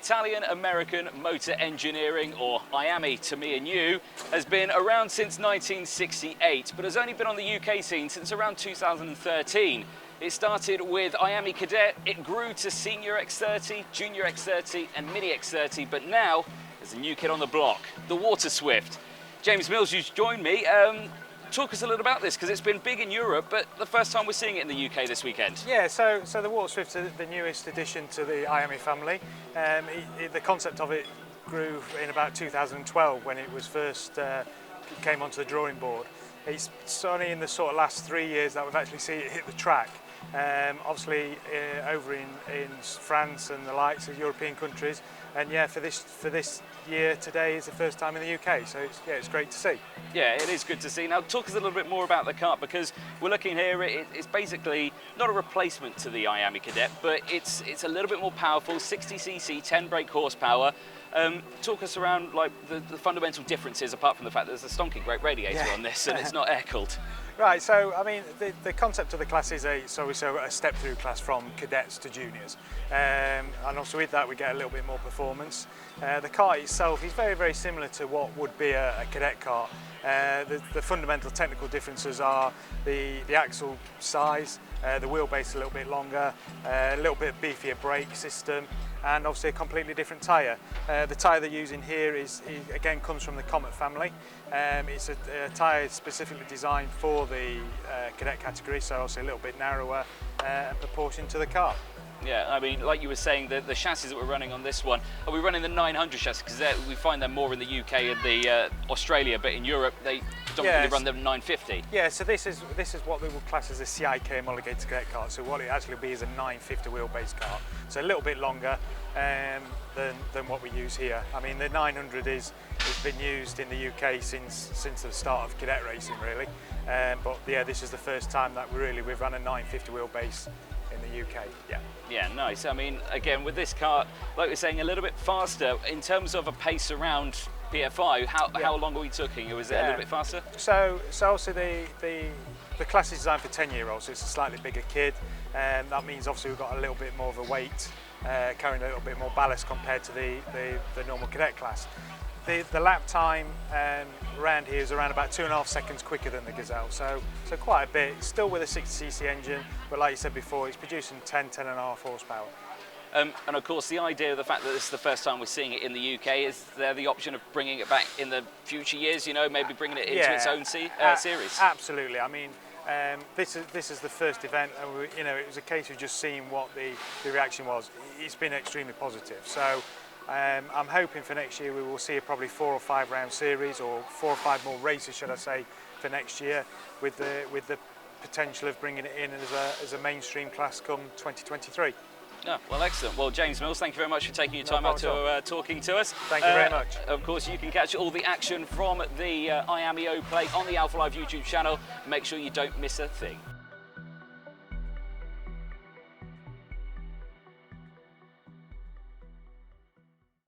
Italian-American motor engineering, or IAME to me and you, has been around since 1968, but has only been on the UK scene since around 2013. It started with IAME Cadet, it grew to Senior X30, Junior X30 and Mini X30, but now there's a new kid on the block, the Water Swift. James Mills, who's joined me, talk us a little about this, because it's been big in Europe, but the first time we're seeing it in the UK this weekend. Yeah, so the Water Swift is the newest addition to the IAME family. The concept of it grew in about 2012 when it was first came onto the drawing board. It's only in the sort of last 3 years that we've actually seen it hit the track. Obviously over in France and the likes of European countries, and yeah, for this year today is the first time in the UK, so it's great to see. Yeah, it is good to see. Now talk us a little bit more about the kart, because we're looking here, it's basically not a replacement to the IAME Cadet, but it's a little bit more powerful, 60cc, 10 brake horsepower. Talk us around like the fundamental differences, apart from the fact that there's a stonking great radiator on this and it's not air cooled. Right, so I mean the concept of the class is a step through class from cadets to juniors, and also with that we get a little bit more performance. The kart itself is very, very similar to what would be a cadet kart. The fundamental technical differences are the axle size, the wheelbase a little bit longer, a little bit beefier brake system, and obviously a completely different tyre. The tyre they're using here again comes from the Comet family. It's a tyre specifically designed for the cadet category, so obviously a little bit narrower and proportioned to the car. Yeah, I mean, like you were saying, the chassis that we're running on this one, are we running the 900 chassis? Because we find them more in the UK and the Australia, but in Europe they predominantly run them 950. Yeah, so this is what we would class as a CIK homologated cadet kart. So what it actually will be is a 950 wheelbase kart, so a little bit longer than what we use here. I mean, the 900 has been used in the UK since the start of cadet racing, really. But yeah, this is the first time that we've run a 950 wheelbase in the UK. Yeah, nice. I mean, again, with this kart, like we're saying, a little bit faster in terms of a pace around PFI. How long are we talking? Was it a little bit faster? So obviously the class is designed for 10-year-olds, so it's a slightly bigger kid, and that means obviously we've got a little bit more of a weight, carrying a little bit more ballast compared to the normal cadet class. The lap time around here is around about 2.5 seconds quicker than the Gazelle, so quite a bit. Still with a 60cc engine, but like you said before, it's producing 10.5 horsepower. And of course, the idea of the fact that this is the first time we're seeing it in the UK, is there the option of bringing it back in the future years? You know, maybe bringing it into its own series. Absolutely. I mean, this is the first event, and it was a case of just seeing what the reaction was. It's been extremely positive. So. I'm hoping for next year we will see a probably 4 or 5 round series, or 4 or 5 more races, should I say, for next year, with the potential of bringing it in as a mainstream class come 2023. Yeah, well, excellent. Well, James Mills, thank you very much for taking your time out to talking to us. Thank you very much. Of course, you can catch all the action from the IAME O Plate on the Alpha Live YouTube channel. Make sure you don't miss a thing.